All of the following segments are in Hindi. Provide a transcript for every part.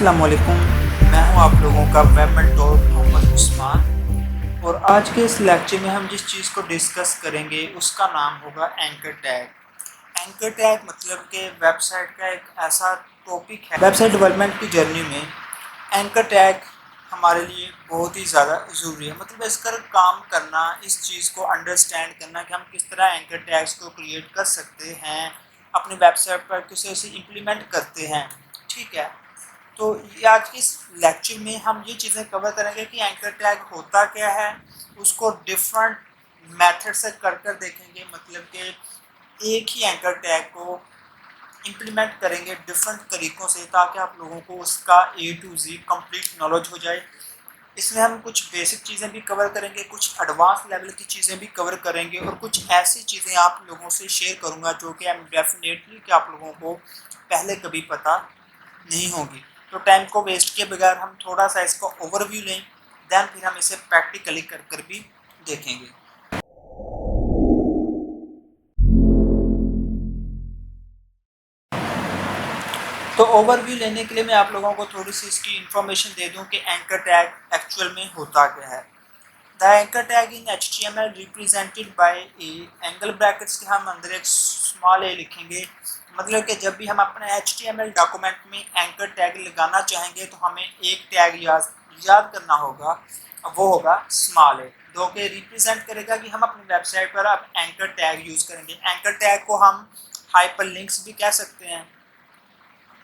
अस्सलाम वालेकुम। मैं हूं आप लोगों का वेब मेंटोर मोहम्मद उस्मान और आज के इस लेक्चर में हम जिस चीज़ को डिस्कस करेंगे उसका नाम होगा एंकर टैग। एंकर टैग मतलब कि वेबसाइट का एक ऐसा टॉपिक है वेबसाइट डेवलपमेंट की जर्नी में। एंकर टैग हमारे लिए बहुत ही ज़्यादा ज़रूरी है, मतलब इस पर काम करना, इस चीज़ को अंडरस्टैंड करना कि हम किस तरह एंकर टैग्स को क्रिएट कर सकते हैं, अपनी वेबसाइट पर किसे उसे इम्प्लीमेंट करते हैं। ठीक है, तो ये आज के इस लेक्चर में हम ये चीज़ें कवर करेंगे कि एंकर टैग होता क्या है, उसको डिफरेंट मेथड से कर देखेंगे, मतलब कि एक ही एंकर टैग को इम्प्लीमेंट करेंगे डिफरेंट तरीक़ों से ताकि आप लोगों को उसका A to Z complete knowledge हो जाए। इसमें हम कुछ बेसिक चीज़ें भी कवर करेंगे, कुछ एडवांस लेवल की चीज़ें भी कवर करेंगे और कुछ ऐसी चीज़ें आप लोगों से शेयर करूँगा जो कि डेफिनेटली कि आप लोगों को पहले कभी पता नहीं होगी। तो टाइम को वेस्ट किए बगैर हम थोड़ा सा इसका ओवरव्यू लें, देन फिर हम इसे प्रैक्टिकली कर भी देखेंगे। तो ओवरव्यू लेने के लिए मैं आप लोगों को थोड़ी सी इसकी इन्फॉर्मेशन दे दूं कि एंकर टैग एक्चुअल में होता क्या है। The anchor tag in HTML represented by A angle brackets के हम अंदर एक स्मॉल ए लिखेंगे, मतलब कि जब भी हम अपने HTML डॉक्यूमेंट में एंकर टैग लगाना चाहेंगे तो हमें एक टैग याद करना होगा, वो होगा स्मॉल ए, जो कि रिप्रेजेंट करेगा कि हम अपनी वेबसाइट पर अब एंकर टैग यूज़ करेंगे। एंकर टैग को हम हाइपर लिंक्स भी कह सकते हैं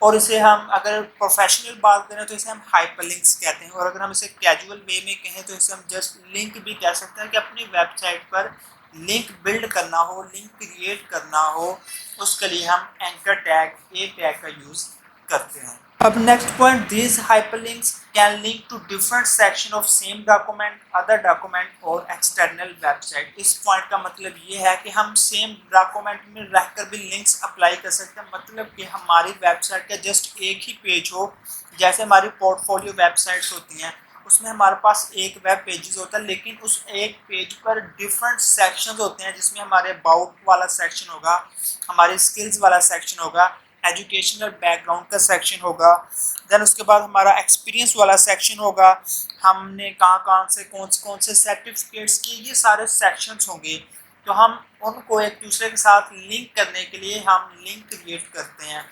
और इसे हम अगर प्रोफेशनल बात करें तो इसे हम हाइपरलिंक्स कहते हैं, और अगर हम इसे कैजुअल वे में कहें तो इसे हम जस्ट लिंक भी कह सकते हैं कि अपनी वेबसाइट पर लिंक बिल्ड करना हो, लिंक क्रिएट करना हो, उसके लिए हम एंकर टैग ए टैग का यूज़ करते हैं। अब next point, these hyperlinks can link to different section of same document, other document और एक्सटर्नल वेबसाइट। इस पॉइंट का मतलब ये है कि हम सेम डॉक्यूमेंट में रहकर भी लिंक्स अप्लाई कर सकते हैं, मतलब कि हमारी वेबसाइट का जस्ट एक ही पेज हो, जैसे हमारी पोर्टफोलियो वेबसाइट्स होती हैं उसमें हमारे पास एक वेब पेजेस होता है, लेकिन उस एक पेज पर डिफरेंट सेक्शंस होते हैं, जिसमें हमारे अबाउट वाला सेक्शन होगा, हमारे स्किल्स वाला सेक्शन होगा, एजुकेशनल बैकग्राउंड का सेक्शन होगा, देन उसके बाद हमारा एक्सपीरियंस वाला सेक्शन होगा, हमने कहाँ से कौन से सर्टिफिकेट्स किए, ये सारे सेक्शंस होंगे। तो हम उनको एक दूसरे के साथ लिंक करने के लिए हम लिंक क्रिएट करते हैं।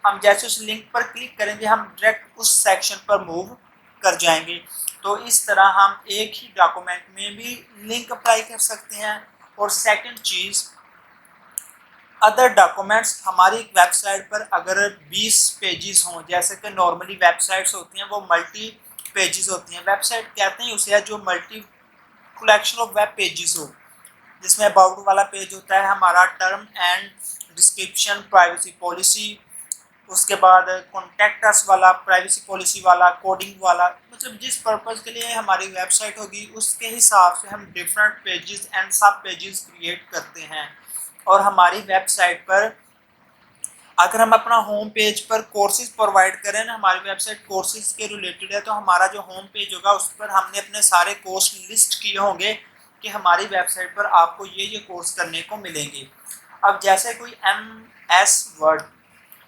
हम जैसे उस लिंक पर क्लिक करेंगे हम डायरेक्ट उस सेक्शन पर मूव कर जाएंगे। तो इस तरह हम एक ही डॉक्यूमेंट में भी लिंक अप्लाई कर सकते हैं। और सेकंड चीज़, अदर डॉक्यूमेंट्स, हमारी वेबसाइट पर अगर 20 पेजेस हों, जैसे कि नॉर्मली वेबसाइट्स होती हैं वो मल्टी पेजेस होती हैं, वेबसाइट कहते हैं उसे जो multi collection of web pages हो, जिसमें अबाउट वाला पेज होता है हमारा, term and description, privacy policy, उसके बाद कॉन्टैक्ट अस वाला, प्राइवेसी पॉलिसी वाला, कोडिंग वाला, मतलब जिस पर्पज़ के लिए हमारी वेबसाइट होगी उसके हिसाब से हम डिफरेंट पेजेस एंड सब पेजेस क्रिएट करते हैं। और हमारी वेबसाइट पर अगर हम अपना होम पेज पर कोर्सेज प्रोवाइड करें ना, हमारी वेबसाइट कोर्सेज के रिलेटेड है, तो हमारा जो होम पेज होगा उस पर हमने अपने सारे कोर्स लिस्ट किए होंगे कि हमारी वेबसाइट पर आपको ये कोर्स करने को मिलेंगे। अब जैसे कोई MS वर्ड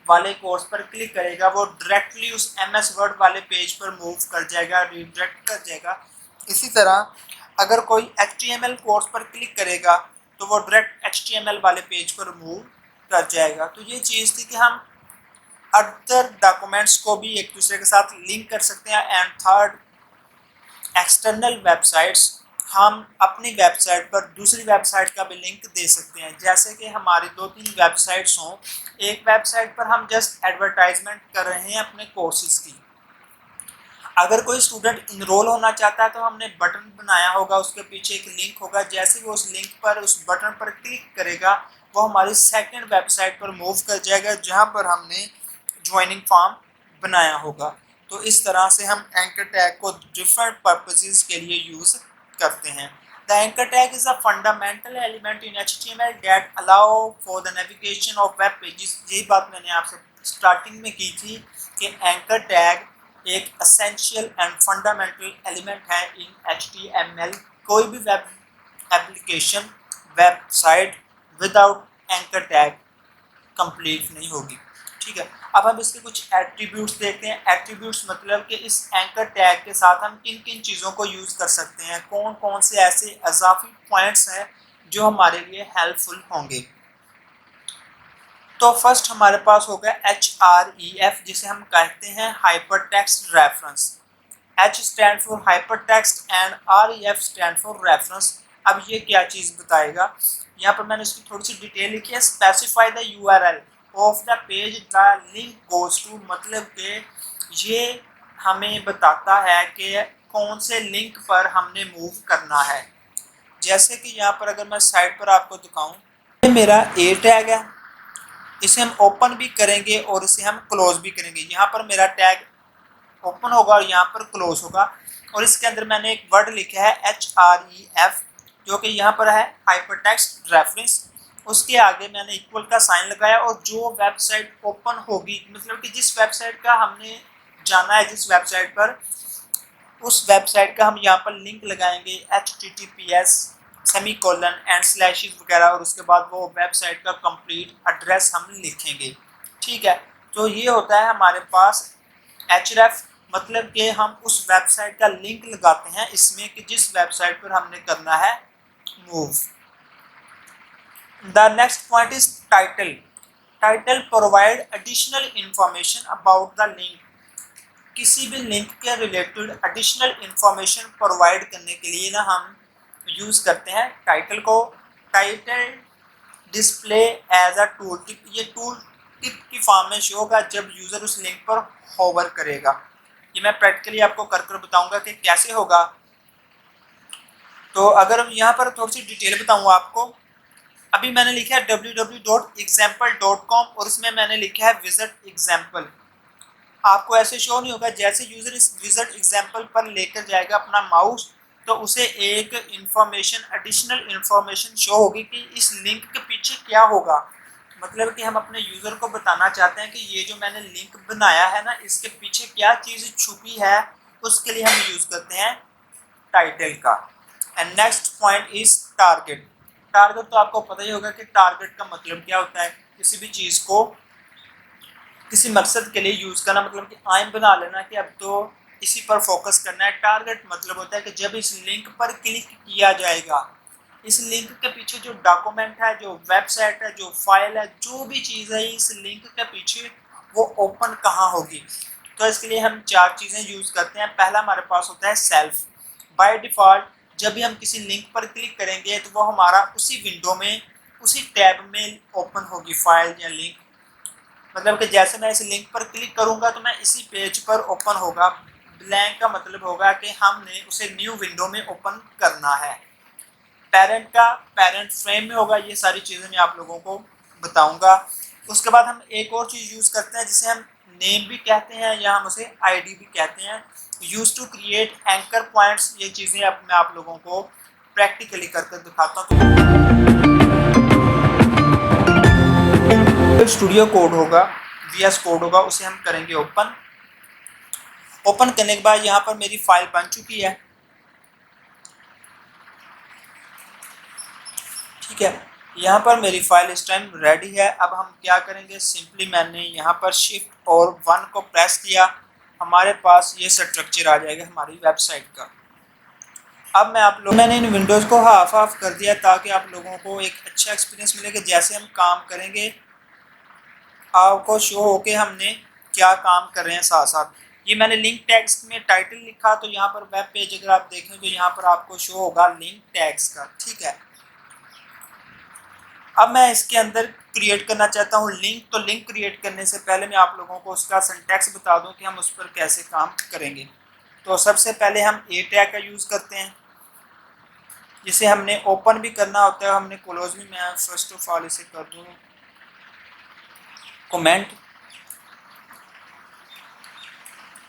वाले कोर्स पर क्लिक करेगा वो डायरेक्टली उस MS वर्ड वाले पेज पर मूव कर जाएगा, रिडायरेक्ट कर जाएगा। इसी तरह अगर कोई HTML कोर्स पर क्लिक करेगा तो वो डायरेक्ट HTML वाले पेज पर मूव कर जाएगा। तो ये चीज़ थी कि हम अदर डॉक्यूमेंट्स को भी एक दूसरे के साथ लिंक कर सकते हैं। एंड थर्ड, एक्सटर्नल वेबसाइट्स, हम अपनी वेबसाइट पर दूसरी वेबसाइट का भी लिंक दे सकते हैं। जैसे कि हमारी 2-3 वेबसाइट्स हों, एक वेबसाइट पर हम जस्ट एडवर्टाइजमेंट कर रहे हैं अपने कोर्सेज की, अगर कोई स्टूडेंट इनरोल होना चाहता है तो हमने बटन बनाया होगा, उसके पीछे एक लिंक होगा, जैसे वो उस लिंक पर उस बटन पर क्लिक करेगा वो हमारी सेकंड वेबसाइट पर मूव कर जाएगा जहां पर हमने ज्वाइनिंग फॉर्म बनाया होगा। तो इस तरह से हम एंकर टैग को डिफरेंट पर्पसेस के लिए यूज़ करते हैं। The anchor tag is a fundamental element in HTML that allow for the navigation of web pages. यही बात मैंने आपसे स्टार्टिंग में की थी कि एंकर टैग एक असेंशियल एंड फंडामेंटल एलिमेंट है इन HTML। कोई भी web application, website without anchor tag complete नहीं होगी। ठीक है। अब हम इसके कुछ एट्रीब्यूट्स देखते हैं। एट्रीब्यूट्स मतलब कि इस एंकर टैग के साथ हम किन किन चीज़ों को यूज़ कर सकते हैं, कौन कौन से ऐसे इजाफी पॉइंट्स हैं जो हमारे लिए हेल्पफुल होंगे। तो फर्स्ट हमारे पास होगा HREF, जिसे हम कहते हैं hypertext reference. H stand for hypertext and REF stand for reference. अब ये क्या चीज़ बताएगा, यहाँ पर मैंने इसकी थोड़ी सी डिटेल लिखी है। Specify the URL of the page the link goes to, मतलब कि ये हमें बताता है कि कौन से लिंक पर हमने मूव करना है। जैसे कि यहाँ पर अगर मैं साइड पर आपको दिखाऊं, ये मेरा ए टैग है, इसे हम ओपन भी करेंगे और इसे हम क्लोज भी करेंगे। यहाँ पर मेरा टैग ओपन होगा और यहाँ पर क्लोज होगा, और इसके अंदर मैंने एक वर्ड लिखा है HREF, जो कि यहाँ पर है हाइपरटेक्स्ट रेफरेंस। उसके आगे मैंने इक्वल का साइन लगाया, और जो वेबसाइट ओपन होगी, मतलब कि जिस वेबसाइट का हमने जाना है, जिस वेबसाइट पर, उस वेबसाइट का हम यहाँ पर लिंक लगाएंगे HTTPS सेमीकोलन एंड स्लैशेस वगैरह, और उसके बाद वो वेबसाइट का कंप्लीट एड्रेस हम लिखेंगे। ठीक है, तो ये होता है हमारे पास href, मतलब कि हम उस वेबसाइट का लिंक लगाते हैं इसमें कि जिस वेबसाइट पर हमने करना है move. The next point is title. Title provide additional information about the link. किसी भी लिंक के रिलेटेड एडिशनल इंफॉर्मेशन प्रोवाइड करने के लिए ना हम यूज़ करते हैं टाइटल को। Title display as a tool tip, ये टूल टिप की फॉर्म में शो होगा जब यूज़र उस लिंक पर होवर करेगा। ये मैं प्रैक्टिकली आपको कर कर बताऊंगा कि कैसे होगा। तो अगर हम यहाँ पर थोड़ी सी डिटेल बताऊँ आपको, अभी मैंने लिखा है www.example.com और इसमें मैंने लिखा है विजिट एग्जाम्पल। आपको ऐसे शो नहीं होगा, जैसे यूज़र इस विजिट एग्जाम्पल पर लेकर जाएगा अपना माउस, तो उसे एक इंफॉर्मेशन, एडिशनल इंफॉर्मेशन शो होगी कि इस लिंक के पीछे क्या होगा। मतलब कि हम अपने यूज़र को बताना चाहते हैं कि ये जो मैंने लिंक बनाया है ना, इसके पीछे क्या चीज़ छुपी है, उसके लिए हम यूज़ करते हैं टाइटल का। And next point is target. Target तो आपको पता ही होगा कि टारगेट का मतलब क्या होता है, किसी भी चीज़ को किसी मकसद के लिए यूज़ करना, मतलब कि आइम बना लेना कि अब तो इसी पर फोकस करना है। टारगेट मतलब होता है कि जब इस लिंक पर क्लिक किया जाएगा, इस लिंक के पीछे जो डॉक्यूमेंट है, जो वेबसाइट है, जो फाइल है, जो भी चीज़ है इस लिंक के पीछे, वो ओपन कहाँ होगी। तो इसके लिए हम चार चीज़ें यूज़ करते हैं। पहला हमारे पास होता है सेल्फ। बाय डिफ़ॉल्ट जब भी हम किसी लिंक पर क्लिक करेंगे तो वो हमारा उसी विंडो में, उसी टैब में ओपन होगी फाइल या लिंक। मतलब कि जैसे मैं इस लिंक पर क्लिक करूंगा तो मैं इसी पेज पर ओपन होगा। ब्लैंक का मतलब होगा कि हमने उसे न्यू विंडो में ओपन करना है। पेरेंट का पेरेंट फ्रेम में होगा। ये सारी चीज़ें मैं आप लोगों को बताऊंगा। उसके बाद हम एक और चीज़ यूज़ करते हैं जिसे हम नेम भी कहते हैं या हम उसे आईडी भी कहते हैं। Use to create anchor points, ये चीज़ें अब मैं आप लोगों को प्रैक्टिकली करके दिखाता हूँ। स्टूडियो कोड होगा, VS कोड होगा, उसे हम करेंगे ओपन। ओपन करने के बाद यहाँ पर मेरी फाइल बन चुकी है। ठीक है, यहाँ पर मेरी फाइल इस टाइम रेडी है। अब हम क्या करेंगे, सिंपली मैंने यहाँ पर शिफ्ट और 1 को प्रेस किया, हमारे पास ये स्ट्रक्चर आ जाएगा हमारी वेबसाइट का। अब मैंने इन विंडोज़ को हाफ ऑफ कर दिया ताकि आप लोगों को एक अच्छा एक्सपीरियंस मिले कि जैसे हम काम करेंगे आपको शो हो के हमने क्या काम कर रहे हैं साथ साथ। ये मैंने लिंक टैग्स में टाइटल लिखा, तो यहाँ पर वेब पेज अगर आप देखें तो यहाँ पर आपको शो होगा लिंक टैग्स का। ठीक है, अब मैं इसके अंदर क्रिएट करना चाहता हूँ लिंक। तो लिंक क्रिएट करने से पहले मैं आप लोगों को उसका सिंटैक्स बता दूँ कि हम उस पर कैसे काम करेंगे। तो सबसे पहले हम ए टैग का यूज़ करते हैं, जिसे हमने ओपन भी करना होता है, हमने क्लोज भी। मैं फर्स्ट ऑफ ऑल इसे कर दूँ कमेंट,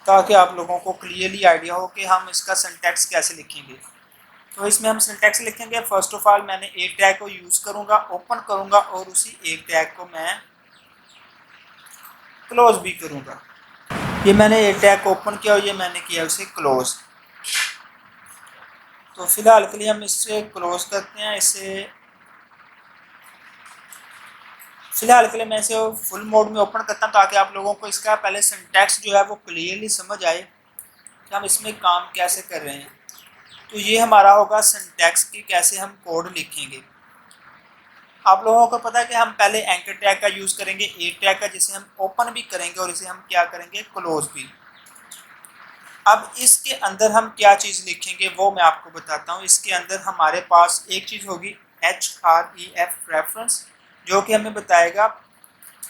ताकि आप लोगों को क्लियरली आइडिया हो कि हम इसका सिंटैक्स कैसे लिखेंगे। तो इसमें हम सिंटैक्स लिखेंगे, फर्स्ट ऑफ ऑल मैंने ए टैग को यूज़ करूँगा, ओपन करूँगा, और उसी ए टैग को मैं क्लोज भी करूँगा। ये मैंने ए टैग ओपन किया और ये मैंने किया उसे क्लोज। तो फिलहाल के लिए हम इससे क्लोज करते हैं, इसे फिलहाल के लिए मैं इसे फुल मोड में ओपन करता हूँ ताकि आप लोगों को इसका पहले सिंटैक्स जो है वो क्लियरली समझ आए कि हम इसमें काम कैसे कर रहे हैं। तो ये हमारा होगा सिंटैक्स कि कैसे हम कोड लिखेंगे। आप लोगों को पता है कि हम पहले एंकर टैग का यूज़ करेंगे, ए टैग का, जिसे हम ओपन भी करेंगे और इसे हम क्या करेंगे, क्लोज भी। अब इसके अंदर हम क्या चीज़ लिखेंगे वो मैं आपको बताता हूँ। इसके अंदर हमारे पास एक चीज़ होगी href रेफरेंस, जो कि हमें बताएगा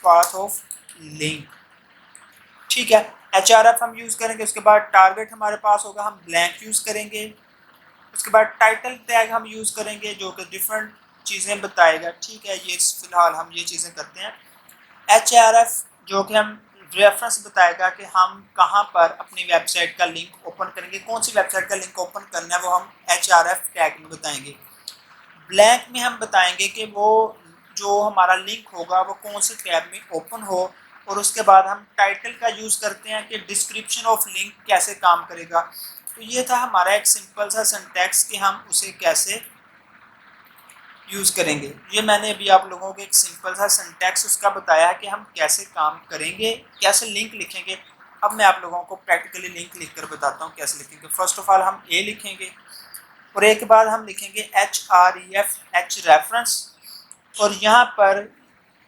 पाथ ऑफ लिंक। ठीक है, href हम यूज़ करेंगे। उसके बाद टारगेट हमारे पास होगा, हम ब्लैंक यूज़ करेंगे। उसके बाद टाइटल टैग हम यूज़ करेंगे जो कि डिफरेंट चीज़ें बताएगा। ठीक है, ये फिलहाल हम ये चीज़ें करते हैं। href जो कि हम रेफरेंस बताएगा कि हम कहाँ पर अपनी वेबसाइट का लिंक ओपन करेंगे, कौन सी वेबसाइट का लिंक ओपन करना है वो हम href टैग में बताएंगे। ब्लैंक में हम बताएंगे कि वो जो हमारा लिंक होगा वो कौन से टैब में ओपन हो। और उसके बाद हम टाइटल का यूज़ करते हैं कि डिस्क्रिप्शन ऑफ लिंक कैसे काम करेगा। तो ये था हमारा एक सिंपल सा सिंटैक्स कि हम उसे कैसे यूज़ करेंगे। ये मैंने अभी आप लोगों को एक सिंपल सा सिंटैक्स उसका बताया है कि हम कैसे काम करेंगे, कैसे लिंक लिखेंगे। अब मैं आप लोगों को प्रैक्टिकली लिंक लिखकर बताता हूँ कैसे लिखेंगे। फर्स्ट ऑफ ऑल हम ए लिखेंगे और ए के बाद हम लिखेंगे href रेफरेंस। और यहाँ पर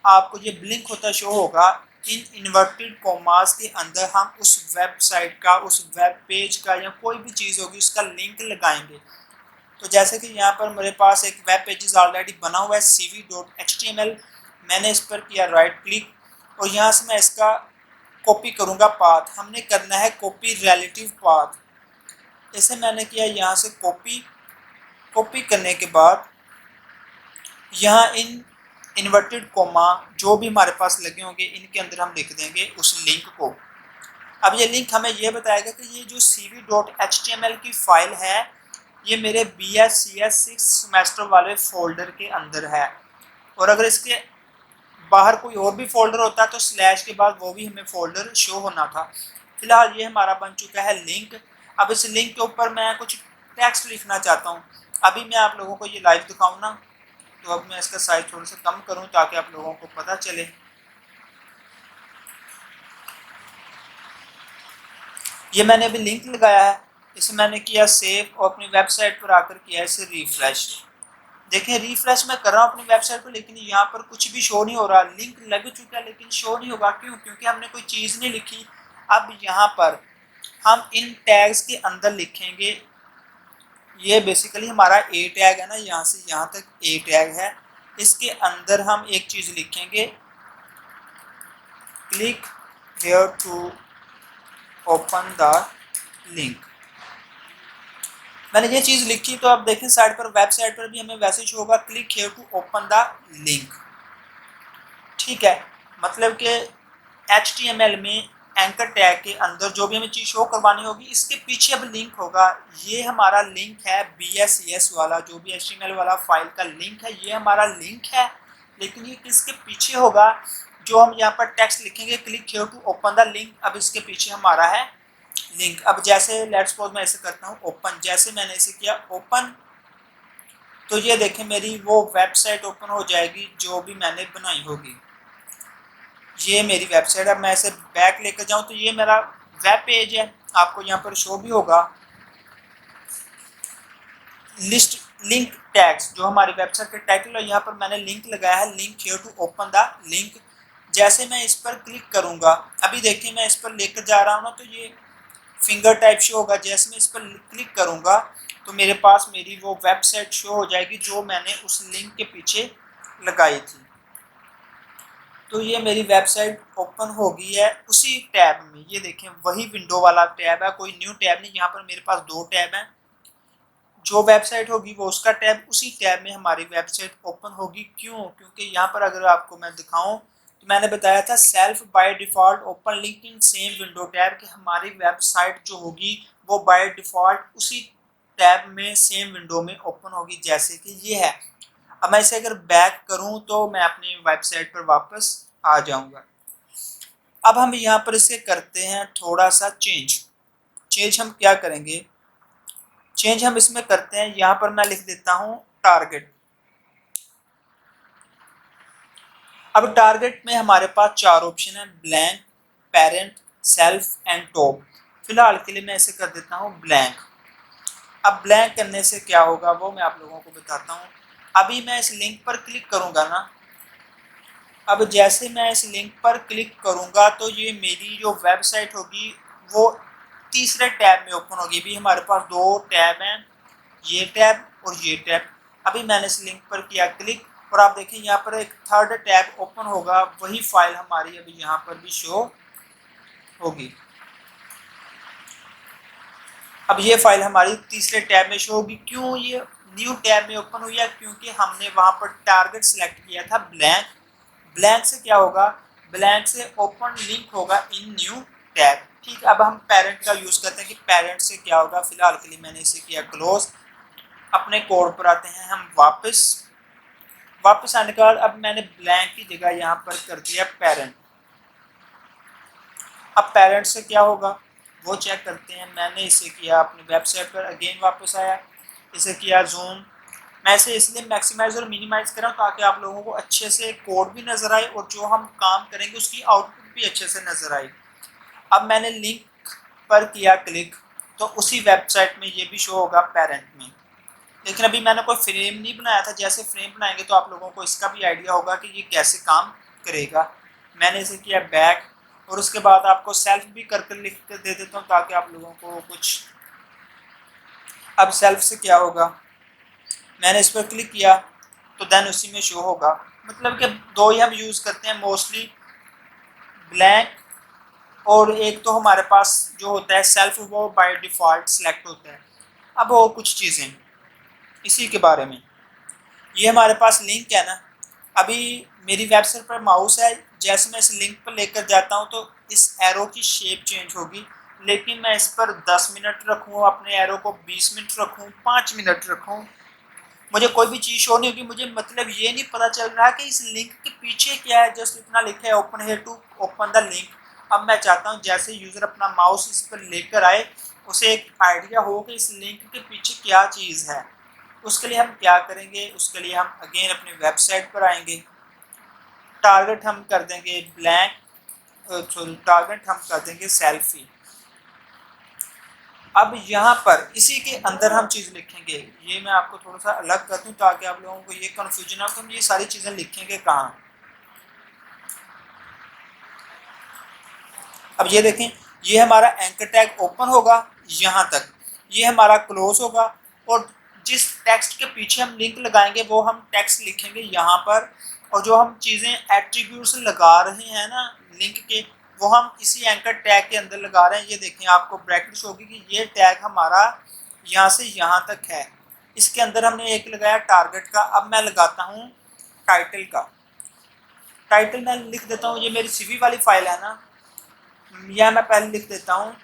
आपको ये ब्लिंक होता शो होगा। इन इन्वर्टेड कॉमास के अंदर हम उस वेबसाइट का, उस वेब पेज का या कोई भी चीज़ होगी उसका लिंक लगाएंगे। तो जैसे कि यहाँ पर मेरे पास एक वेब पेजेस ऑलरेडी बना हुआ है cv.html। मैंने इस पर किया राइट क्लिक और यहाँ से मैं इसका कॉपी करूँगा पाथ। हमने करना है कॉपी रिलेटिव पाथ। इसे मैंने किया यहाँ से कॉपी करने के बाद यहाँ इन इन्वर्टेड कोमा जो भी हमारे पास लगे होंगे इनके अंदर हम लिख देंगे उस लिंक को। अब ये लिंक हमें ये बताएगा कि ये जो cv.html की फाइल है ये मेरे BScs 6 सेमेस्टर वाले फोल्डर के अंदर है। और अगर इसके बाहर कोई और भी फोल्डर होता है तो स्लैश के बाद वो भी हमें फोल्डर शो होना था। फिलहाल ये हमारा बन चुका है लिंक। अब इस लिंक के ऊपर मैं कुछ टेक्स्ट लिखना चाहता हूँ। अभी मैं आप लोगों को ये लाइव दिखाऊँ ना, तो अब मैं इसका साइज थोड़ा सा कम करूँ ताकि आप लोगों को पता चले। ये मैंने अभी लिंक लगाया है, इसे मैंने किया सेव और अपनी वेबसाइट पर आकर किया इसे रिफ्रेश। देखें रिफ्रेश मैं कर रहा हूँ अपनी वेबसाइट पर, लेकिन यहाँ पर कुछ भी शो नहीं हो रहा। लिंक लग चुका है लेकिन शो नहीं होगा। क्यों? क्योंकि हमने कोई चीज़ नहीं लिखी। अब यहाँ पर हम इन टैग्स के अंदर लिखेंगे। ये बेसिकली हमारा ए टैग है ना, यहाँ से यहाँ तक ए टैग है। इसके अंदर हम एक चीज़ लिखेंगे, click here to open the link. मैंने ये चीज़ लिखी तो अब देखें साइड पर, वेबसाइट पर भी हमें वैसे शो होगा, click here to open the link. ठीक है, मतलब कि HTML में एंकर टैग के अंदर जो भी हमें चीज़ शो करवानी होगी इसके पीछे अब लिंक होगा। ये हमारा लिंक है BScs वाला, जो भी HTML वाला फाइल का लिंक है ये हमारा लिंक है। लेकिन ये किसके पीछे होगा? जो हम यहाँ पर टेक्स्ट लिखेंगे click here to open the link, अब इसके पीछे हमारा है लिंक। अब जैसे लेट्स सपोज मैं ऐसे करता हूँ ओपन, जैसे मैंने इसे किया ओपन तो ये देखें मेरी वो वेबसाइट ओपन हो जाएगी जो भी मैंने बनाई होगी। ये मेरी वेबसाइट है। मैं इसे बैक लेकर जाऊं तो ये मेरा वेब पेज है। आपको यहाँ पर शो भी होगा लिस्ट लिंक टैग्स, जो हमारी वेबसाइट का टाइटल है। यहाँ पर मैंने लिंक लगाया है, link here to open the link. जैसे मैं इस पर क्लिक करूँगा, अभी देखिए मैं इस पर लेकर जा रहा हूँ ना, तो ये फिंगर टाइप शो होगा। जैसे मैं इस पर क्लिक करूँगा तो मेरे पास मेरी वो वेबसाइट शो हो जाएगी जो मैंने उस लिंक के पीछे लगाई थी। तो ये मेरी वेबसाइट ओपन हो गई है उसी टैब में। ये देखें वही विंडो वाला टैब है, कोई न्यू टैब नहीं। यहाँ पर मेरे पास दो टैब हैं। जो वेबसाइट होगी वो उसका टैब, उसी टैब में हमारी वेबसाइट ओपन होगी। क्यों? क्योंकि यहाँ पर अगर आपको मैं दिखाऊं तो मैंने बताया था self by default open link in same window tab, कि हमारी वेबसाइट जो होगी वो बाय डिफ़ॉल्ट उसी टैब में सेम विंडो में ओपन होगी जैसे कि ये है। अब मैं इसे अगर बैक करूं तो मैं अपनी वेबसाइट पर वापस आ जाऊंगा। अब हम यहाँ पर इसे करते हैं थोड़ा सा चेंज हम क्या करेंगे? चेंज हम इसमें करते हैं, यहाँ पर मैं लिख देता हूँ टारगेट। अब टारगेट में हमारे पास 4 ऑप्शन है, blank, parent, self and top. फिलहाल के लिए मैं इसे कर देता हूँ ब्लैंक। अब ब्लैंक करने से क्या होगा वो मैं आप लोगों को बताता हूँ। अभी मैं इस लिंक पर क्लिक करूँगा ना, अब जैसे मैं इस लिंक पर क्लिक करूँगा तो ये मेरी जो वेबसाइट होगी वो तीसरे टैब में ओपन होगी। अभी हमारे पास 2 टैब हैं, ये टैब और ये टैब। अभी मैंने इस लिंक पर किया क्लिक और आप देखें यहाँ पर एक थर्ड टैब ओपन होगा, वही फाइल हमारी अभी यहाँ पर भी शो होगी। अब ये फाइल हमारी तीसरे टैब में शो होगी। क्यों ये न्यू टैब में ओपन हुई है? क्योंकि हमने वहाँ पर टारगेट सिलेक्ट किया था ब्लैंक। ब्लैंक से क्या होगा? ब्लैंक से ओपन लिंक होगा इन न्यू टैब। ठीक, अब हम पेरेंट का यूज़ करते हैं कि पेरेंट से क्या होगा। फिलहाल के लिए मैंने इसे किया क्लोज। अपने कोड पर आते हैं हम वापस आने के बाद अब मैंने ब्लैंक की जगह यहाँ पर कर दिया पेरेंट। अब पेरेंट से क्या होगा वो चेक करते हैं। मैंने इसे किया अपनी वेबसाइट पर, अगेन वापस आया, इसे किया जूम। मैं इसे इसलिए मैक्सिमाइज और मिनिमाइज कर रहा हूँ ताकि आप लोगों को अच्छे से कोड भी नज़र आए और जो हम काम करेंगे उसकी आउटपुट भी अच्छे से नज़र आए। अब मैंने लिंक पर किया क्लिक तो उसी वेबसाइट में ये भी शो होगा पेरेंट में। लेकिन अभी मैंने कोई फ्रेम नहीं बनाया था, जैसे फ्रेम बनाएंगे तो आप लोगों को इसका भी आइडिया होगा कि ये कैसे काम करेगा। मैंने इसे किया बैक और उसके बाद आपको सेल्फ भी करके लिख कर दे देता हूँ ताकि आप लोगों को कुछ। अब सेल्फ से क्या होगा, मैंने इस पर क्लिक किया तो देन उसी में शो होगा। मतलब कि 2 ही हम यूज़ करते हैं मोस्टली, ब्लैंक और एक तो हमारे पास जो होता है सेल्फ, वो बाय डिफ़ॉल्ट सिलेक्ट होता है। अब और कुछ चीज़ें इसी के बारे में, ये हमारे पास लिंक है ना, अभी मेरी वेबसाइट पर माउस है, जैसे मैं इस लिंक पर लेकर जाता हूँ तो इस एरो की शेप चेंज होगी। लेकिन मैं इस पर 10 मिनट रखूँ, अपने एरो को 20 मिनट रखूँ, 5 मिनट रखूँ, मुझे कोई भी चीज़ शो नहीं होगी। मुझे मतलब ये नहीं पता चल रहा कि इस लिंक के पीछे क्या है, जस्ट इतना लिखा है open here to open the link. अब मैं चाहता हूँ जैसे यूज़र अपना माउस इस पर लेकर आए उसे एक आइडिया हो कि इस लिंक के पीछे क्या चीज़ है। उसके लिए हम क्या करेंगे, उसके लिए हम अगेन अपनी वेबसाइट पर आएंगे, टारगेट हम कर देंगे ब्लैंक, सॉरी टारगेट हम कर देंगे सेल्फी। अब यहाँ पर इसी के अंदर हम चीज़ लिखेंगे, ये मैं आपको थोड़ा सा अलग कर दूँ ताकि आप लोगों को ये कन्फ्यूजन हो कि हम ये सारी चीज़ें लिखेंगे कहाँ। अब ये देखें, ये हमारा एंकर टैग ओपन होगा यहाँ तक, ये हमारा क्लोज होगा और जिस टेक्स्ट के पीछे हम लिंक लगाएंगे वो हम टेक्स्ट लिखेंगे यहाँ पर। और जो हम चीज़ें एट्रीब्यूट्स लगा रहे हैं ना लिंक के, वो हम इसी एंकर टैग के अंदर लगा रहे हैं। ये देखें, आपको ब्रैकेट्स होगी कि ये टैग हमारा यहाँ से यहाँ तक है। इसके अंदर हमने एक लगाया टारगेट का। अब मैं लगाता हूँ टाइटल का। टाइटल मैं लिख देता हूँ, ये मेरी सीवी वाली फाइल है ना, यह मैं पहले लिख देता हूँ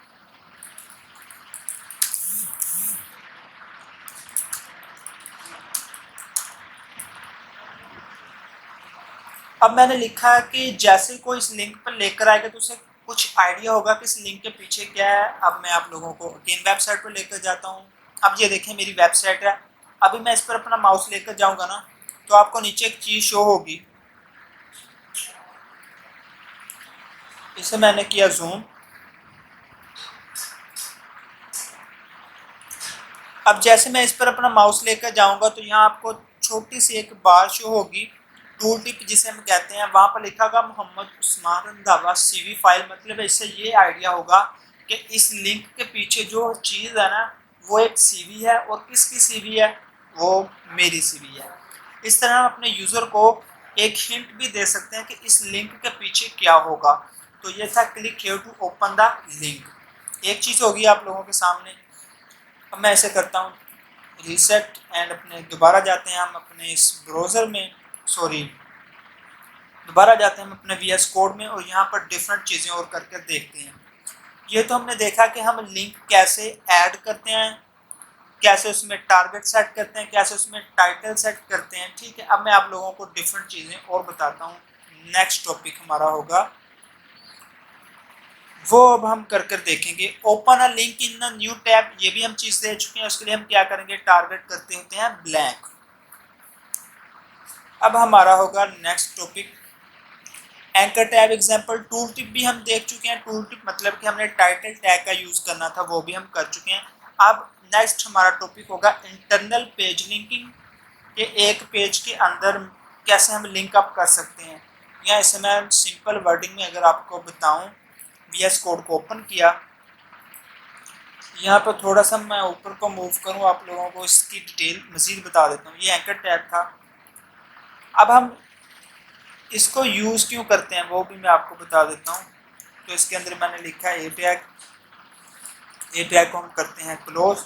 अब मैंने लिखा है कि जैसे कोई इस लिंक पर लेकर आएगा तो उसे कुछ आइडिया होगा कि इस लिंक के पीछे क्या है। अब मैं आप लोगों को अगेन वेबसाइट पर लेकर जाता हूँ। अब ये देखें मेरी वेबसाइट है। अभी मैं इस पर अपना माउस लेकर जाऊँगा ना तो आपको नीचे एक चीज़ शो होगी, इसे मैंने किया जूम। अब जैसे मैं इस पर अपना माउस लेकर जाऊंगा तो यहाँ आपको छोटी सी एक बार शो होगी, टूल टिप जिसे हम कहते हैं। वहाँ पर लिखा होगा मोहम्मद उस्मान रंधावा सीवी फाइल। मतलब इससे ये आइडिया होगा कि इस लिंक के पीछे जो चीज़ है ना वो एक सीवी है, और किसकी सीवी है, वो मेरी सीवी है। इस तरह हम अपने यूज़र को एक हिंट भी दे सकते हैं कि इस लिंक के पीछे क्या होगा। तो ये था click here to open the link. एक चीज़ होगी आप लोगों के सामने। अब मैं ऐसे करता हूँ रीसेट एंड अपने दोबारा जाते हैं हम अपने इस ब्राउज़र में, सॉरी दोबारा जाते हैं हम अपने VS कोड में और यहाँ पर डिफरेंट चीज़ें और करके देखते हैं। ये तो हमने देखा कि हम लिंक कैसे ऐड करते हैं, कैसे उसमें टारगेट सेट करते हैं, कैसे उसमें टाइटल सेट करते हैं। ठीक है, अब मैं आप लोगों को डिफरेंट चीज़ें और बताता हूँ। नेक्स्ट टॉपिक हमारा होगा वो, अब हम कर कर देखेंगे open a link in a new tab. ये भी हम चीज़ दे चुके हैं, उसके लिए हम क्या करेंगे, टारगेट करते होते हैं ब्लैंक। अब हमारा होगा next topic anchor tag example, tool tip भी हम देख चुके हैं। टूल टिप मतलब कि हमने टाइटल टैग का यूज़ करना था, वो भी हम कर चुके हैं। अब नेक्स्ट हमारा टॉपिक होगा इंटरनल पेज लिंकिंग, कि एक पेज के अंदर कैसे हम लिंक अप कर सकते हैं। या इसे मैं सिंपल वर्डिंग में अगर आपको बताऊं, VS कोड को ओपन किया, यहाँ पर थोड़ा सा मैं ऊपर को मूव करूँ, आप लोगों को इसकी डिटेल मज़ीद बता देता हूँ। ये एंकर टैग था। अब हम इसको यूज़ क्यों करते हैं वो भी मैं आपको बता देता हूँ। तो इसके अंदर मैंने लिखा है ए टैग को हम करते हैं क्लोज।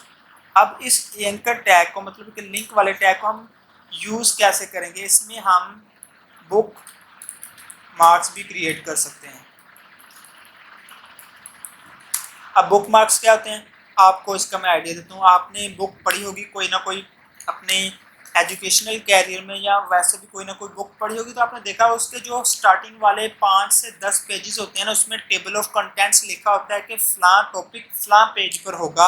अब इस एंकर टैग को मतलब कि लिंक वाले टैग को हम यूज़ कैसे करेंगे, इसमें हम बुक मार्क्स भी क्रिएट कर सकते हैं। अब बुक मार्क्स क्या होते हैं, आपको इसका मैं आइडिया देता हूँ। आपने बुक पढ़ी होगी कोई ना कोई अपने एजुकेशनल कैरियर में, या वैसे भी कोई ना कोई बुक पढ़ी होगी, तो आपने देखा उसके जो स्टार्टिंग वाले 5 से 10 पेजेस होते हैं ना, उसमें टेबल ऑफ कंटेंट्स लिखा होता है कि फ़लाँ टॉपिक फ़लाँ पेज पर होगा,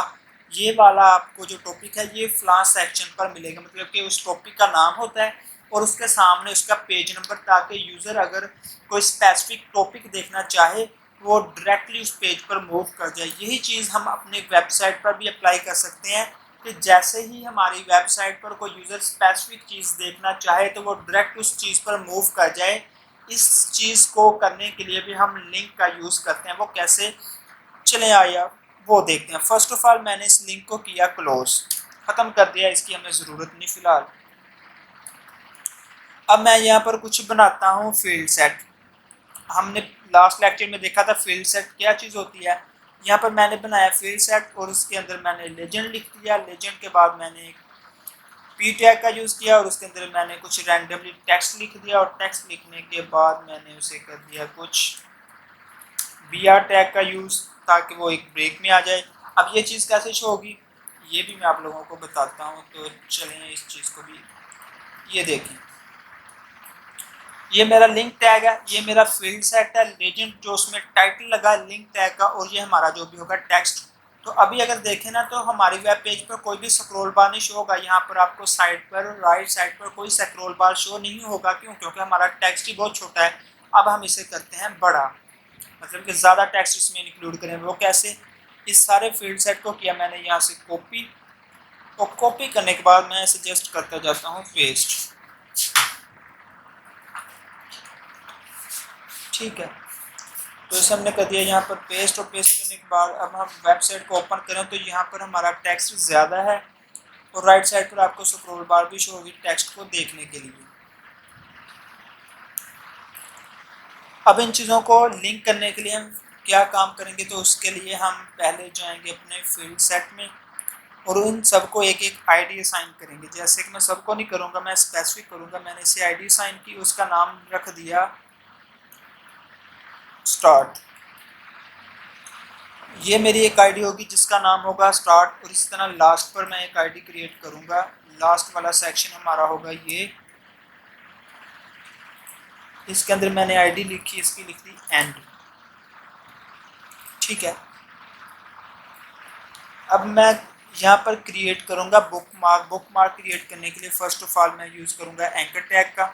ये वाला आपको जो टॉपिक है ये फ़लाँ सेक्शन पर मिलेगा। मतलब कि उस टॉपिक का नाम होता है और उसके सामने उसका पेज नंबर, ताकि यूज़र अगर कोई स्पेसिफिक टॉपिक देखना चाहे वो डायरेक्टली उस पेज पर मूव कर जाए। यही चीज़ हम अपने वेबसाइट पर भी अप्लाई कर सकते हैं कि जैसे ही हमारी वेबसाइट पर कोई यूज़र स्पेसिफिक चीज़ देखना चाहे तो वो डायरेक्ट उस चीज़ पर मूव कर जाए। इस चीज़ को करने के लिए भी हम लिंक का यूज़ करते हैं। वो कैसे, चले आया वो देखते हैं। फर्स्ट ऑफ ऑल मैंने इस लिंक को किया क्लोज, ख़त्म कर दिया, इसकी हमें ज़रूरत नहीं फ़िलहाल। अब मैं यहाँ पर कुछ बनाता हूँ फील्ड सेट। हमने लास्ट लेक्चर में देखा था फील्ड सेट क्या चीज़ होती है। यहाँ पर मैंने बनाया फील्ड सेट और उसके अंदर मैंने लेजेंड लिख दिया। लेजेंड के बाद मैंने एक पी टैग का यूज़ किया और उसके अंदर मैंने कुछ रैंडमली टेक्स्ट लिख दिया, और टेक्स्ट लिखने के बाद मैंने उसे कर दिया कुछ BR टैग का यूज़, ताकि वो एक ब्रेक में आ जाए। अब ये चीज़ कैसे शो होगी ये भी मैं आप लोगों को बताता हूँ। तो चलें इस चीज़ को भी, ये देखें, ये मेरा लिंक टैग है, ये मेरा फील्ड सेट है। लेजेंड जो उसमें टाइटल लगा लिंक टैग का, और ये हमारा जो भी होगा टेक्स्ट। तो अभी अगर देखें ना तो हमारी वेब पेज पर कोई भी स्क्रॉल बार नहीं शो होगा। यहाँ पर आपको साइड पर राइट साइड पर कोई स्क्रॉल बार शो नहीं होगा। क्यों? क्योंकि हमारा टेक्स्ट ही बहुत छोटा है। अब हम इसे करते हैं बड़ा, मतलब कि ज़्यादा टेक्स्ट इसमें इंक्लूड करें। वो कैसे, इस सारे फील्ड सेट को किया मैंने यहाँ से कॉपी, और कॉपी करने के बाद मैं सजेस्ट करता जाता हूँ पेस्ट। ठीक है, तो इसे हमने कर दिया यहाँ पर पेस्ट, और पेस्ट करने के बाद अब हम वेबसाइट को ओपन करें तो यहाँ पर हमारा टेक्स्ट ज़्यादा है, और राइट साइड पर आपको स्क्रॉल बार भी शो होगी टेक्स्ट को देखने के लिए। अब इन चीज़ों को लिंक करने के लिए हम क्या काम करेंगे, तो उसके लिए हम पहले जाएंगे अपने फील्ड सेट में और उन सबको एक एक आईडी असाइन करेंगे। जैसे कि मैं सबको नहीं करूँगा, मैं स्पेसिफिक करूँगा। मैंने इसे आईडी असाइन की, उसका नाम रख दिया स्टार्ट। ये मेरी एक आईडी होगी जिसका नाम होगा स्टार्ट, और इस तरह लास्ट पर मैं एक आईडी क्रिएट करूँगा। लास्ट वाला सेक्शन हमारा होगा ये, इसके अंदर मैंने आईडी लिखी, इसकी लिख दी एंड। ठीक है, अब मैं यहाँ पर क्रिएट करूँगा book mark. Book mark create करने के लिए फर्स्ट ऑफ ऑल मैं यूज़ करूँगा एंकर टैग का।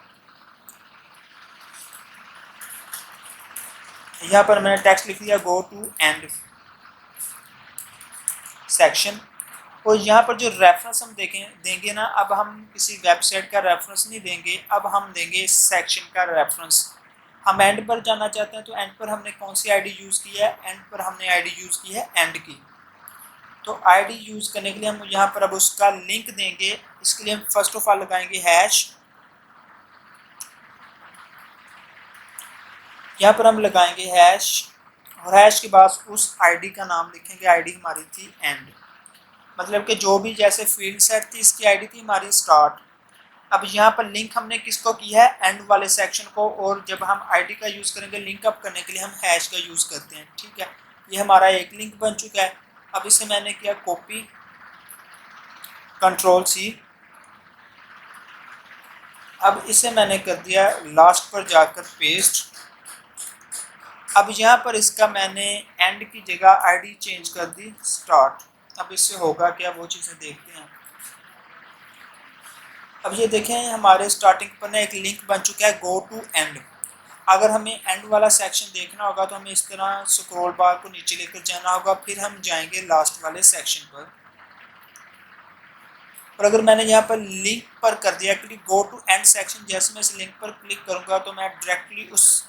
यहाँ पर मैंने टेक्स्ट लिख दिया गो टू एंड सेक्शन, और यहाँ पर जो रेफरेंस हम देंगे ना, अब हम किसी वेबसाइट का रेफरेंस नहीं देंगे, अब हम देंगे इस सेक्शन का रेफरेंस। हम एंड पर जाना चाहते हैं तो एंड पर हमने कौन सी आईडी यूज़ की है, एंड पर हमने आईडी यूज़ की है एंड की। तो आईडी यूज़ करने के लिए हम यहाँ पर अब उसका लिंक देंगे। इसके लिए हम फर्स्ट ऑफ ऑल लगाएंगे हैश। यहाँ पर हम लगाएंगे हैश, और हैश के बाद उस आईडी का नाम लिखेंगे। आईडी हमारी थी एंड, मतलब कि जो भी जैसे फील्ड सेट थी इसकी आईडी थी हमारी स्टार्ट। अब यहाँ पर लिंक हमने किसको किया है, एंड वाले सेक्शन को, और जब हम आईडी का यूज़ करेंगे लिंक अप करने के लिए हम हैश का यूज़ करते हैं। ठीक है, ये हमारा एक लिंक बन चुका है। अब इसे मैंने किया कॉपी, कंट्रोल C। अब इसे मैंने कर दिया लास्ट पर जाकर पेस्ट। अब यहाँ पर इसका मैंने एंड की जगह आईडी चेंज कर दी स्टार्ट। अब इससे होगा क्या वो चीज़ें देखते हैं। अब ये देखें हमारे स्टार्टिंग पर ना एक लिंक बन चुका है गो टू एंड। अगर हमें एंड वाला सेक्शन देखना होगा तो हमें इस तरह स्क्रॉल बार को नीचे लेकर जाना होगा, फिर हम जाएंगे लास्ट वाले सेक्शन पर। और अगर मैंने यहाँ पर लिंक पर कर दिया कि गो टू एंड सेक्शन, जैसे मैं इस लिंक पर क्लिक करूँगा तो मैं डायरेक्टली उस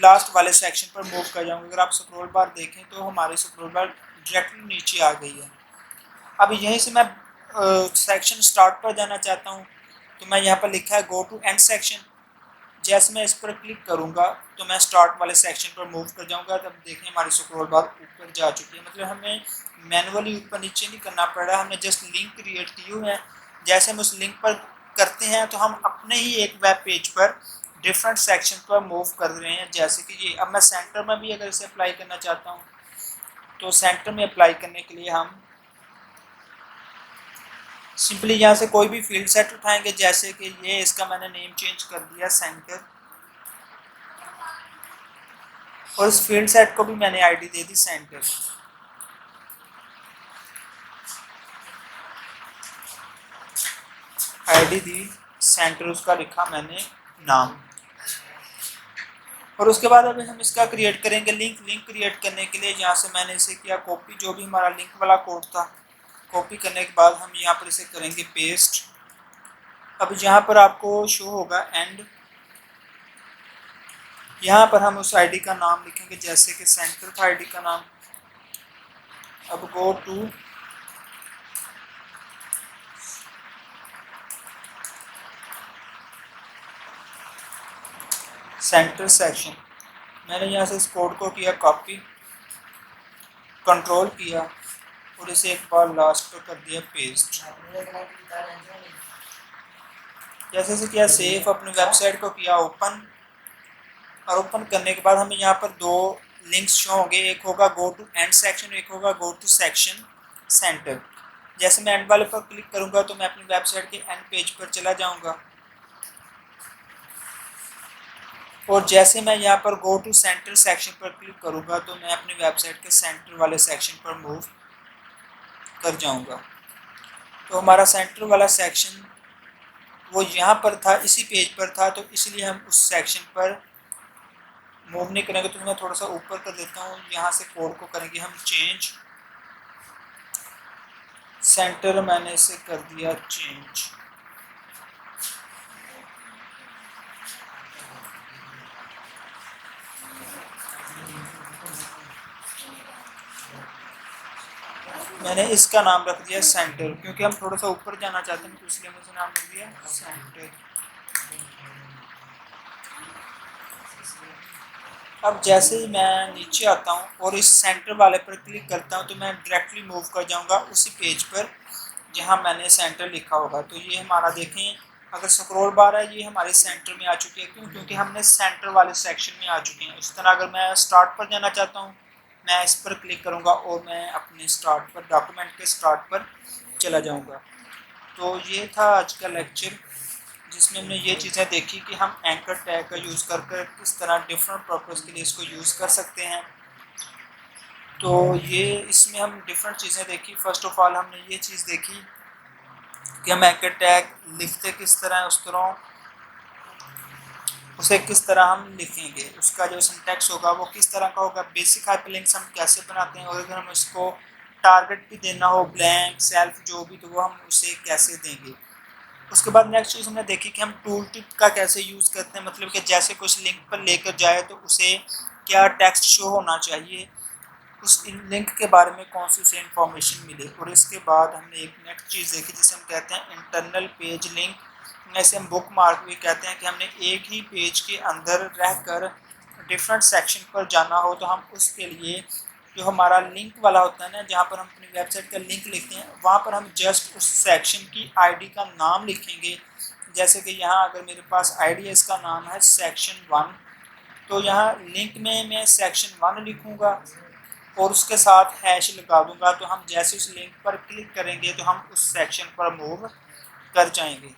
लास्ट वाले सेक्शन पर मूव कर जाऊँगा। अगर आप स्क्रॉल बार देखें तो हमारी स्क्रॉल बार डायरेक्टली नीचे आ गई है। अब यहीं से मैं सेक्शन स्टार्ट पर जाना चाहता हूँ, तो मैं यहाँ पर लिखा है गो टू एंड सेक्शन, जैसे मैं इस पर क्लिक करूँगा तो मैं स्टार्ट वाले सेक्शन पर मूव कर जाऊँगा। तब देखें हमारी स्क्रॉल बार ऊपर जा चुकी है, मतलब हमें मैनुअली ऊपर नीचे नहीं करना पड़ रहा, हमने जस्ट लिंक क्रिएट की हुई है। जैसे हम उस लिंक पर करते हैं तो हम अपने ही एक वेब पेज पर डिफरेंट सेक्शन पर मूव कर रहे हैं, जैसे कि ये। अब मैं सेंटर में भी अगर इसे अप्लाई करना चाहता हूँ तो सेंटर में अप्लाई करने के लिए हम सिंपली यहाँ से कोई भी फील्ड सेट उठाएंगे, जैसे कि ये, इसका मैंने नेम चेंज कर दिया सेंटर, और इस फील्ड सेट को भी मैंने ID they the centre. ID the centre, उसका लिखा मैंने नाम। और उसके बाद अभी हम इसका क्रिएट करेंगे लिंक। लिंक क्रिएट करने के लिए यहाँ से मैंने इसे किया कॉपी, जो भी हमारा लिंक वाला कोड था। कॉपी करने के बाद हम यहाँ पर इसे करेंगे पेस्ट। अब यहाँ पर आपको शो होगा एंड, यहाँ पर हम उस आईडी का नाम लिखेंगे, जैसे कि सेंटर था आईडी का नाम। अब गो टू सेंटर सेक्शन, मैंने यहाँ से इस कोड को किया कॉपी, कंट्रोल किया और इसे एक बार लास्ट पर कर दिया पेस्ट। जैसे से किया सेव, अपनी वेबसाइट को किया ओपन, और ओपन करने के बाद हमें यहाँ पर दो लिंक्स शो होंगे, एक होगा गो टू एंड सेक्शन, एक होगा गो टू सेक्शन सेंटर। जैसे मैं एंड वाले पर क्लिक करूँगा तो मैं अपनी वेबसाइट के एंड पेज पर चला जाऊँगा, और जैसे मैं यहाँ पर गो टू सेंटर सेक्शन पर क्लिक करूँगा तो मैं अपनी वेबसाइट के सेंटर वाले सेक्शन पर मूव कर जाऊँगा। तो हमारा सेंटर वाला सेक्शन वो यहाँ पर था, इसी पेज पर था, तो इसलिए हम उस सेक्शन पर मूव नहीं करेंगे। तो मैं थोड़ा सा ऊपर कर देता हूँ, यहाँ से कोड को करेंगे हम चेंज, सेंटर मैंने इसे कर दिया चेंज। मैंने इसका नाम रख दिया सेंटर, क्योंकि हम थोड़ा सा ऊपर जाना चाहते हैं तो इसलिए मैंने नाम रख दिया सेंटर। अब जैसे ही मैं नीचे आता हूँ और इस सेंटर वाले पर क्लिक करता हूँ तो मैं डायरेक्टली मूव कर जाऊँगा उसी पेज पर जहाँ मैंने सेंटर लिखा होगा। तो ये हमारा देखें, अगर स्क्रॉल बार है ये हमारे सेंटर में आ चुकी है, क्यों? क्योंकि हमने सेंटर वाले सेक्शन में आ चुके हैं। इस तरह अगर मैं स्टार्ट पर जाना चाहता हूँ, मैं इस पर क्लिक करूँगा और मैं अपने स्टार्ट पर, डॉक्यूमेंट के स्टार्ट पर चला जाऊँगा। तो ये था आज का लेक्चर, जिसमें हमने ये चीज़ें देखी कि हम एंकर टैग का यूज़ कर किस तरह डिफरेंट पर्पज़ के लिए इसको यूज़ कर सकते हैं। तो ये इसमें हम डिफरेंट चीज़ें देखी। फर्स्ट ऑफ ऑल हमने ये चीज़ देखी कि हम एंकर टैग लिखते किस तरह है, उस तरह उसे किस तरह हम लिखेंगे, उसका जो सिंटैक्स होगा वो किस तरह का होगा, बेसिक हाइपरलिंक्स हम कैसे बनाते हैं, और अगर हम उसको टारगेट भी देना हो, ब्लैंक, सेल्फ, जो भी, तो वो हम उसे कैसे देंगे। उसके बाद नेक्स्ट चीज़ हमने देखी कि हम टूल टिप का कैसे यूज़ करते हैं, मतलब कि जैसे कुछ लिंक पर लेकर जाए तो उसे क्या टेक्स्ट शो होना चाहिए, उस लिंक के बारे में कौन सी उसे इन्फॉर्मेशन मिले। और इसके बाद हमने एक नेक्स्ट चीज़ देखी जिसे हम कहते हैं इंटरनल पेज लिंक, जैसे हम बुक मार्क भी कहते हैं कि हमने एक ही पेज के अंदर रहकर डिफरेंट सेक्शन पर जाना हो तो हम उसके लिए जो हमारा लिंक वाला होता है ना, जहाँ पर हम अपनी वेबसाइट का लिंक लिखते हैं, वहाँ पर हम जस्ट उस सेक्शन की आईडी का नाम लिखेंगे। जैसे कि यहाँ अगर मेरे पास आईडी है, इसका नाम है सेक्शन 1, तो यहाँ लिंक में मैं सेक्शन 1 लिखूँगा और उसके साथ हैश लगा दूँगा। तो हम जैसे उस लिंक पर क्लिक करेंगे तो हम उस सेक्शन पर मूव कर जाएंगे।